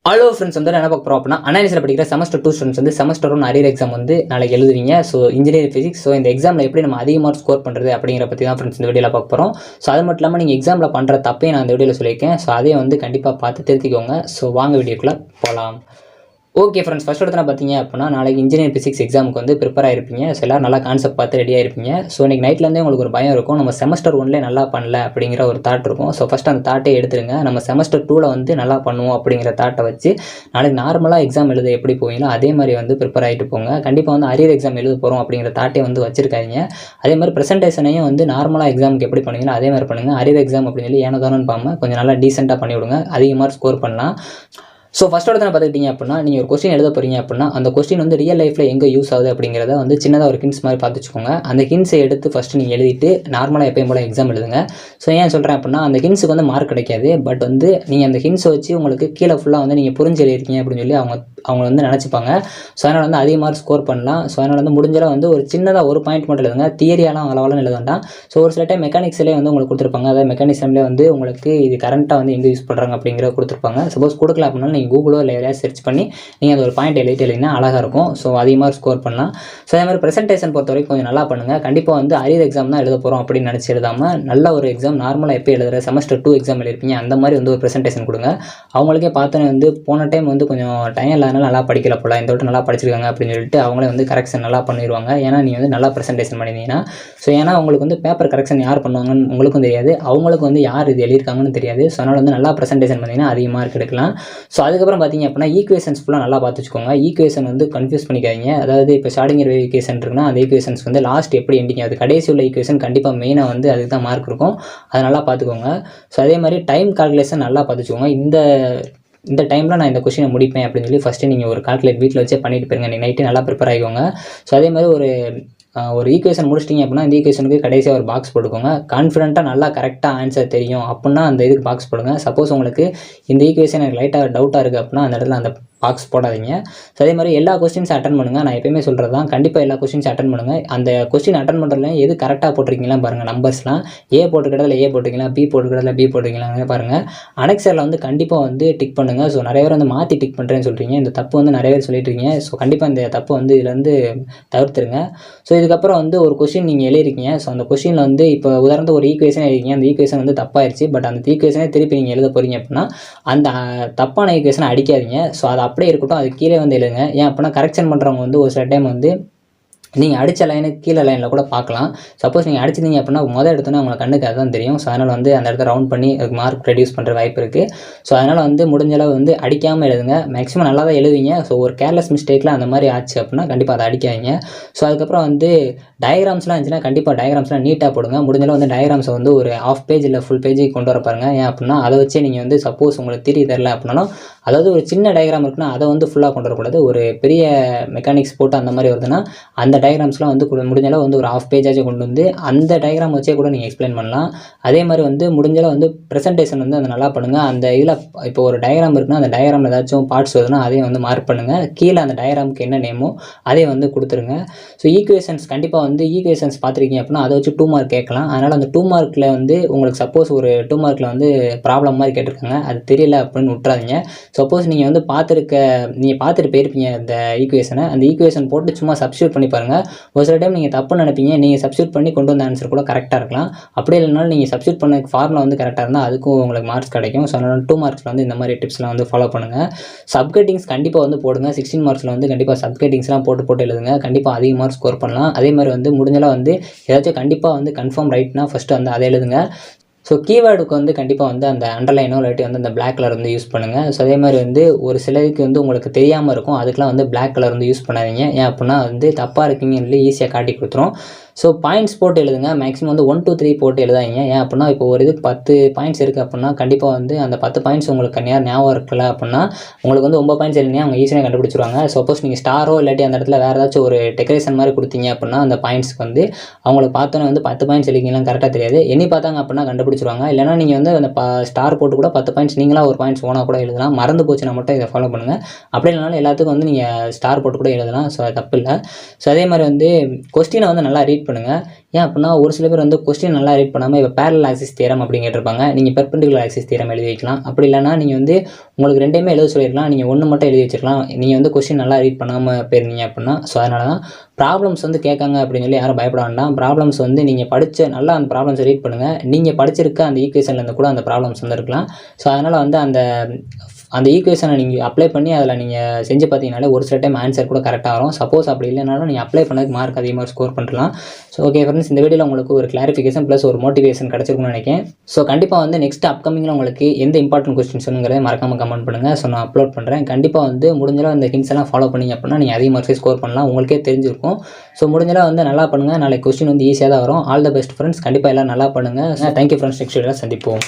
Hello friends வந்து என்ன பார்க்க போகிறோம் அப்படின்னா அனாலிசிஸில் படிக்கிற செமஸ்டர் 2 ஸ்டூடெண்ட்ஸ் வந்து செமஸ்டர் 1 அரியர் எக்ஸாம் வந்து நாளைக்கு எழுதுவீங்க. So engineering physics. ஸோ இந்த எக்ஸாமில் எப்படி நம்ம அதிக மார்க் ஸ்கோர் பண்ணுறது அப்படிங்கிற பற்றி தான் ஃப்ரெண்ட்ஸ் இந்த வீடியோவில் பார்க்க போகிறோம். ஸோ அது மட்டும் இல்லாமல் நீங்கள் எக்ஸாமில் பண்ணுற தப்பே நான் இந்த வீடியோவில் சொல்லியிருக்கேன். ஸோ அதையும் வந்து கண்டிப்பாக பார்த்து திருத்திக்கோங்க. ஸோ வாங்க வீடியோக்குள்ளே போகலாம். ஓகே ஃப்ரெண்ட்ஸ், ஃபஸ்ட் இடத்துல பார்த்தீங்க அப்படின்னா நாளைக்கு இன்ஜினியரிங் ஃபிசிக்ஸ் எக்ஸாமுக்கு வந்து ப்ரிப்பேர் ஆகிருப்பீங்க. ஸோ எல்லோரும் நல்லா கான்செப்ட் பார்த்து ரெடியாக இருப்பீங்க. ஸோ இன்றைக்கி நைட்லேருந்தே உங்களுக்கு ஒரு பயம் இருக்கும், நம்ம செமஸ்டர் 1லே நல்லா பண்ணல அப்படிங்கிற ஒரு தாட் இருக்கும். ஸோ ஃபஸ்ட் அந்த தாட்டே எடுத்துருங்க. நம்ம செமஸ்டர் 2ல் வந்து நல்லா பண்ணுவோம் அப்படிங்கிற தாட்டை வச்சு நாளைக்கு நார்மலாக எக்ஸாம் எழுத எப்படி போவீங்களோ அதே மாதிரி வந்து ப்ரிப்பேர் ஆகிட்டு போங்க. கண்டிப்பாக வந்து அரியர் எக்ஸாம் எழுத போகிறோம் அப்படிங்கிற தாட்டே வந்து வச்சிருக்காங்க. அதே மாதிரி ப்ரெசன்டேஷனையும் வந்து நார்மலாக எக்ஸாமுக்கு எப்படி பண்ணுவீங்களோ அதே மாதிரி பண்ணுங்கள். அரியர் எக்ஸாம் அப்படின்னு சொல்லி ஏனோ தானோன்னு பாமல் கொஞ்சம் நல்லா டீசெண்டாக பண்ணிவிடுங்க, அதிக மார்க் ஸ்கோர் பண்ணலாம். ஸோ ஃபஸ்ட் இடத்துல பார்த்துக்கிட்டிங்க அப்படின்னா நீங்கள் ஒரு கொஸ்டின் எழுத போகிறீங்க அப்படின்னா அந்த கொஸ்டின் வந்து ரியல் லைஃப்பில் எங்கே யூஸ் ஆகுது அப்படிங்கிறத வந்து சின்னதாக ஒரு ஹிண்ட்ஸ் மாதிரி பார்த்து வச்சுக்கோங்க. அந்த ஹிண்ட்ஸை எடுத்து ஃபஸ்ட்டு நீங்கள் எழுதிட்டு நார்மலாக எப்பயும் போல் எக்ஸாம் எழுதுங்க. ஸோ ஏன் சொல்கிறேன் அப்படின்னா அந்த ஹிண்ட்ஸுக்கு வந்து மார்க் கிடைக்காது. பட் வந்து நீங்கள் அந்த ஹிண்ட்ஸை வச்சு உங்களுக்கு கீழே ஃபுல்லாக வந்து நீங்கள் புரிஞ்சு எழுதிருக்கீங்க அப்படின்னு சொல்லி அவங்க வந்து நினச்சிப்பாங்க. ஸோ அதனால் வந்து அதிக மார்க் ஸ்கோர் பண்ணலாம். ஸோ அதனால் வந்து முடிஞ்சாலும் வந்து ஒரு சின்னதாக ஒரு பாயிண்ட் மட்டும் எழுதுங்க. தியரியாலாம் அளவெல்லாம் எழுத வேண்டாம். ஸோ ஒரு சில டைம் மெக்கானிக்ஸ்லேயே வந்து உங்களுக்கு கொடுத்துருப்பாங்க. அதாவது மெக்கானிசம்லேயே வந்து உங்களுக்கு இது கரண்ட்டாக வந்து எங்கே யூஸ் பண்ணுறாங்க அப்படிங்கிற கொடுத்துருப்பாங்க. சப்போஸ் கொடுக்கல அப்படின்னா நீங்கள் கூகுளோ இல்லை எதாவது சர்ச் பண்ணி நீங்கள் அந்த ஒரு பாயிண்ட் எழுதினா அழகாக இருக்கும். ஸோ அதிகமாக ஸ்கோர் பண்ணலாம். ஸோ அதே மாதிரி ப்ரெசன்டேஷன் பொறுத்த வரைக்கும் கொஞ்சம் நல்லா பண்ணுங்கள். கண்டிப்பாக வந்து அரியர் எக்ஸாம் தான் எழுத போகிறோம் அப்படின்னு நினச்சி எழுதாமல் நல்ல ஒரு எக்ஸாம் நார்மலாக எப்போ எழுதுகிற செமஸ்டர் 2 எக்ஸாம் எழுதிருப்பீங்க அந்த மாதிரி வந்து ஒரு ப்ரெசன்டேஷன் கொடுங்க. அவங்களுக்கே பார்த்தோன்னே வந்து போன டைம் வந்து கொஞ்சம் டைம் இல்லாதனால நல்லா படிக்கல போல, இந்த விட்டு நல்லா படிச்சிருக்காங்க அப்படின்னு சொல்லிட்டு அவங்களே வந்து கரெக்ஷன் நல்லா பண்ணிடுவாங்க. ஏன்னா நீங்கள் வந்து நல்லா ப்ரெசன்டேஷன் பண்ணியிருந்தீங்கன்னா. ஸோ ஏன்னா உங்களுக்கு வந்து பேப்பர் கரெக்ஷன் யார் பண்ணுவாங்கன்னு உங்களுக்கும் தெரியாது, அவங்களுக்கு வந்து யார் இது எழுதியிருக்காங்கன்னு தெரியாது. ஸோ அதனால் வந்து நல்லா ப்ரெசன்டேஷன் பண்ணிங்கன்னா அதிக மார்க் எடுக்கலாம். ஸோ அதுக்கப்புறம் பார்த்தீங்க அப்படின்னா ஈக்குவேஷன்ஸ் ஃபுல்லாக நல்லா பார்த்து வச்சுக்கோங்க. ஈக்குவேஷன் வந்து கன்ஃபியூஸ் பண்ணிக்காதீங்க. அதாவது இப்போ ஸ்டார்டிங் ஈக்குவேஷன் இருக்குன்னா அந்த ஈக்குவேஷன்ஸ் வந்து லாஸ்ட் எப்படி எண்டிங் ஆகுது, கடைசி உள்ள ஈக்குவேஷன் கண்டிப்பாக மெயினாக வந்து அதுக்கு தான் மார்க் இருக்கும். அதை நல்லா பார்த்துக்கோங்க. ஸோ அதே மாதிரி டைம் கால்குலேஷன் நல்லா பார்த்துக்கோங்க. இந்த டைமில் நான் இந்த கொஸ்டினை முடிப்பேன் அப்படின்னு சொல்லி ஃபஸ்ட்டு நீங்கள் ஒரு கால்குலேட் வீட்டில் வச்சே பண்ணிட்டு போயிருங்க. நீங்கள் நைட்டு நல்லா ப்ரிப்பேர் ஆகிக்கோங்க. ஸோ அதே மாதிரி ஒரு ஈக்குவேஷன் முடிச்சிட்டிங்க அப்படின்னா இந்த ஈக்குவேஷனுக்கு கடைசியாக ஒரு பாக்ஸ் போட்டுக்கோங்க. கான்ஃபிடென்ட்டாக நல்லா கரெக்டாக ஆன்சர் தெரியும் அப்படின்னா அந்த இதுக்கு பாக்ஸ் போடுங்க. சப்போஸ் உங்களுக்கு இந்த ஈக்குவேஷன் எனக்கு லைட்டாக டவுட்டாக இருக்குது அப்படின்னா அந்த இடத்துல அந்த பாக்ஸ் போடாதீங்க. ஸோ அதே மாதிரி எல்லா கொஸ்டின்ஸும் அட்டன் பண்ணுங்கள். நான் எப்பயுமே சொல்கிறது தான், கண்டிப்பாக எல்லா கொஸ்டின்ஸும் அட்டன் பண்ணுங்கள். அந்த கொஸ்டின் அட்டன் பண்ணுறதுல எது கரெக்டாக போட்டிருக்கீங்களா பாருங்கள். நம்பர்ஸ்லாம் ஏ போட்டுக்கிறதுல ஏ போட்டிருக்கீங்களா, பி போட்டுக்கிறதுல பி போட்டிருக்கீங்களா பாருங்கள். அனெக்சரில் வந்து கண்டிப்பாக வந்து டிக் பண்ணுங்கள். ஸோ நிறைய பேர் வந்து மாற்றி டிக் பண்ணுறேன்னு சொல்கிறீங்க. இந்த தப்பு வந்து நிறைய பேர் சொல்லிட்டு இருக்கீங்க. ஸோ கண்டிப்பாக இந்த தப்பு வந்து இதுலேருந்து தவிர்த்துருங்க. ஸோ இதுக்கப்புறம் வந்து ஒரு கொஸ்டின் நீங்கள் எழுதிருக்கீங்க. ஸோ அந்த கொஸ்டினில் வந்து இப்போ உதாரணத்துக்கு ஒரு ஈக்குவேஷன் எழுதிருக்கீங்க. அந்த ஈக்குவேஷன் வந்து தப்பாயிருச்சு. பட் அந்த ஈக்குவேஷனே திருப்பி நீங்கள் எழுத போகிறீங்க அப்படின்னா அந்த தப்பான ஈக்குவேஷனை அடிக்காதீங்க. ஸோ அதை அப்படியே இருக்கட்டும், அது கீழே வந்து எழுதுங்க. ஏன் அப்படின்னா கரெக்ஷன் பண்ணுறவங்க வந்து ஒரு சில டைம் வந்து நீங்கள் அடித்த லைனுக்கு கீழே லைனில் கூட பார்க்கலாம். சப்போஸ் நீங்கள் அடிச்சிருந்தீங்க அப்படின்னா முதல் எடுத்தோன்னே உங்களுக்கு கண்ணுக்கு அதுதான் தெரியும். ஸோ அதனால் வந்து அந்த இடத்த ரவுண்ட் பண்ணி அதுக்கு மார்க் ரெடியூஸ் பண்ணுற வாய்ப்பு இருக்குது. ஸோ அதனால் வந்து முடிஞ்சளவு வந்து அடிக்காமல் எழுதுங்க. மேக்ஸிமம் நல்லா தான் எழுதுவீங்க. ஸோ ஒரு கேர்லெஸ் மிஸ்டேக்கில் அந்த மாதிரி ஆச்சு அப்படின்னா கண்டிப்பாக அதை அடிக்காதீங்க. ஸோ அதுக்கப்புறம் வந்து டயக்ராம்ஸ்லாம் இருந்துச்சுன்னா கண்டிப்பாக டயக்ராம்ஸ்லாம் நீட்டாக போடுங்க. முடிஞ்சளவு வந்து டயக்ராம்ஸை வந்து ஒரு ½ பேஜ் இல்லை ஃபுல் பேஜுக்கு கொண்டு வர பாருங்கள். ஏன் அப்படின்னா அதை வச்சே நீங்கள் வந்து சப்போஸ் உங்களுக்கு தெரியல அப்படின்னாலும், அதாவது ஒரு சின்ன டயக்ராம் இருக்குன்னா அதை வந்து ஃபுல்லாக கொண்டு வரக்கூடாது. ஒரு பெரிய மெக்கானிக்ஸ் போட்டு அந்த மாதிரி வருதுன்னா அந்த டயக்ராம்ஸ்லாம் வந்து முடிஞ்சளவு வந்து ஒரு ½ பேஜாச்சும் கொண்டு வந்து அந்த டயக்ராம் வச்சே கூட நீங்கள் எக்ஸ்பிளைன் பண்ணலாம். அதே மாதிரி வந்து முடிஞ்சளவு வந்து ப்ரெசன்டேஷன் வந்து அதை நல்லா பண்ணுங்கள். அந்த இதில் இப்போ ஒரு டயக்ராம் இருக்குன்னா அந்த டயக்ராமில் ஏதாச்சும் பார்ட்ஸ் வருதுன்னா அதையும் வந்து மார்க் பண்ணுங்கள். கீழே அந்த டயக்ராமுக்கு என்ன நேமோ அதையும் வந்து கொடுத்துருங்க. ஸோ ஈக்குவேஷன்ஸ் கண்டிப்பாக வந்து ஈக்குவேஷன்ஸ் பார்த்துருக்கீங்க அப்படின்னா அதை வச்சு 2 மார்க் கேட்கலாம். அதனால் அந்த 2 மார்க்கில் வந்து உங்களுக்கு சப்போஸ் ஒரு 2 மார்க்கில் வந்து ப்ராப்ளம் மாதிரி கேட்டிருக்காங்க, அது தெரியல அப்படின்னு விட்றாதீங்க. சப்போஸ் நீங்கள் வந்து பார்த்துட்டு போயிருப்பீங்க இந்த ஈக்குவேஷனை, அந்த ஈக்குவேஷன் போட்டு சும்மா சப்ஸ்டியூட் பண்ணி பாருங்கள். ஒரு சில டைம் நீங்கள் தப்பு நினைப்பீங்க, நீங்கள் சப்ஸ்டியூட் பண்ணி கொண்டு வந்த ஆன்சர் கூட கரெக்டாக இருக்கலாம். அப்படியே இல்லைனாலும் நீங்கள் சப்ஸ்டியூட் பண்ண ஃபார்முலா வந்து கரெக்டாக இருந்தால் அதுக்கும் உங்களுக்கு மார்க்ஸ் கிடைக்கும். ஸோ அதனால் 2 மார்க்ஸில் வந்து இந்த மாதிரி டிப்ஸ்லாம் வந்து ஃபாலோ பண்ணுங்கள். சப்கட்டிங்ஸ் கண்டிப்பாக வந்து போடுங்க. 16 மார்க்ஸில் வந்து கண்டிப்பாக சப்கட்டிங்ஸ்லாம் போட்டு எழுதுங்க. கண்டிப்பாக அதிக மார்க் ஸ்கோர் பண்ணலாம். அதே மாதிரி வந்து முடிஞ்சளவு வந்து ஏதாச்சும் கண்டிப்பாக வந்து கன்ஃபார்ம் ரைட்னா ஃபஸ்ட்டு வந்து அதை எழுதுங்க. ஸோ கீவேர்டுக்கு வந்து கண்டிப்பாக வந்து அந்த அண்டர்லைனோ இல்லாட்டி வந்து அந்த பிளாக் கலர் வந்து யூஸ் பண்ணுங்கள். ஸோ அதே மாதிரி வந்து ஒரு சிலருக்கு வந்து உங்களுக்கு தெரியாமல் இருக்கும், அதுக்கெலாம் வந்து பிளாக் கலர் வந்து யூஸ் பண்ணாதீங்க. ஏன் அப்படின்னா வந்து தப்பாக இருக்கீங்கன்னு சொல்லி ஈஸியாக காட்டி கொடுத்துரும். ஸோ பாயிண்ட்ஸ் போட்டு எழுதுங்க. மேக்ஸிமம் வந்து 1 2 3 போட்டு எழுதாதீங்க. ஏன் அப்படின்னா இப்போ ஒரு இதுக்கு 10 பாயிண்ட்ஸ் இருக்குது அப்படின்னா கண்டிப்பாக வந்து அந்த 10 பாயிண்ட்ஸ் உங்களுக்கு ஞாபகம் இருக்கல அப்படின்னா உங்களுக்கு வந்து 9 பாயிண்ட்ஸ் எழுதினா அவங்க ஈஸியாக கண்டுபிடிச்சிருவாங்க. சப்போஸ் நீங்கள் ஸ்டாரோ இல்லாட்டி அந்த இடத்துல வேறு ஏதாச்சும் ஒரு டெக்கரேஷன் மாதிரி கொடுத்தீங்க அப்படின்னா அந்த பாயிண்ட்ஸ்க்கு வந்து அவங்களுக்கு பார்த்தோன்னே வந்து 10 பாயிண்ட்ஸ் எழுதிங்கலாம் கரெக்டாக தெரியாது. எண்ணி பார்த்தாங்க அப்படின்னா கண்டுபிடிச்சிருவாங்க. கண்டுபிடிச்சிருவாங்க. இல்லைனா நீங்கள் வந்து அந்த ஸ்டார் போட்டு கூட 10 பாயிண்ட்ஸ் நீங்களாக ஒரு பாயிண்ட்ஸ் ஓனாக கூட எழுதலாம். மறந்து போச்சுன்னா மட்டும் இதை ஃபாலோ பண்ணுங்கள். அப்படி இல்லைனாலும் எல்லாத்துக்கும் வந்து நீங்கள் ஸ்டார் போட்டு கூட எழுதலாம். ஸோ அது தப்பு இல்லை. ஸோ அதே மாதிரி வந்து கொஸ்டினை வந்து நல்லா ரீட் பண்ணுங்கள். ஏன் அப்படின்னா ஒரு சில பேர் வந்து கொஸ்டின் நல்லா ரீட் பண்ணாமல் இப்போ பேரலல் ஆக்சிஸ் தியரம் அப்படி கேட்டிருப்பாங்க. நீங்கள் பெர்பெண்டிகுலர் ஆக்சிஸ் தியரம் எழுதி வைக்கலாம். அப்படி இல்லைனா நீங்கள் வந்து உங்களுக்கு 2மே எழுத சொல்லியிருக்கலாம். நீங்கள் 1 மட்டும் எழுதி வச்சிருக்கலாம். நீங்கள் வந்து கொஸ்டின் நல்லா ரீட் பண்ணாமல் போயிருந்தீங்க அப்படின்னா. ஸோ அதனால தான் ப்ராப்ளம்ஸ் வந்து கேட்காங்க அப்படின்னு சொல்லி யாரும் பயப்பட வேண்டாம். ப்ராப்ளம்ஸ் வந்து நீங்கள் நல்லா அந்த ப்ராப்ளம்ஸை ரீட் பண்ணுங்கள். நீங்கள் படிச்சிருக்க அந்த ஈக்குவேஷன்லேருந்து கூட அந்த ப்ராப்ளம்ஸ் வந்து இருக்கலாம். ஸோ அதனால் வந்து அந்த ஈக்குவேஷனை நீங்கள் அப்ளை பண்ணி அதில் நீங்கள் செஞ்சு பார்த்தீங்கனாலே ஒரு சில டைம் ஆன்சர் கூட கரெக்டாக வரும். சப்போஸ் அப்படி இல்லைனாலும் நீங்கள் அப்ளை பண்ணதுக்கு மார்க் அதிகமாக ஸ்கோர் பண்ணலாம். ஸோ ஓகே ஃப்ரெண்ட்ஸ், இந்த வீடியோவில் உங்களுக்கு ஒரு கிளாரிஃபிகேஷன் ப்ளஸ் ஒரு மோட்டிவேஷன் கிடச்சிருக்கும்னு நினைக்கிறேன். ஸோ கண்டிப்பாக வந்து நெக்ஸ்ட் அப்கமிங்கில் உங்களுக்கு எந்த இம்பார்ட்டன்ட் கொஸ்டின்ஸுங்கிறத மறக்காமல் கமெண்ட் பண்ணுங்கள். ஸோ நான் அப்லோட் பண்ணுறேன். கண்டிப்பாக வந்து முடிஞ்சளவு அந்த ஹிண்ட்ஸ் எல்லாம் ஃபாலோ பண்ணிங்க அப்படின்னா நீங்கள் அதிக மார்க்ஸே ஸ்கோர் பண்ணலாம். உங்களுக்கே தெரிஞ்சிருக்கும். ஸோ முடிஞ்சளவு வந்து நல்லா பண்ணுங்கள். நாளைக்கு கொஸ்டின் வந்து ஈஸியாக தான் வரும். All the best friends. கண்டிப்பாக எல்லாம் நல்லா பண்ணுங்கள். Thank you friends. நெக்ஸ்ட் வீடியோவில் சந்திப்போம்.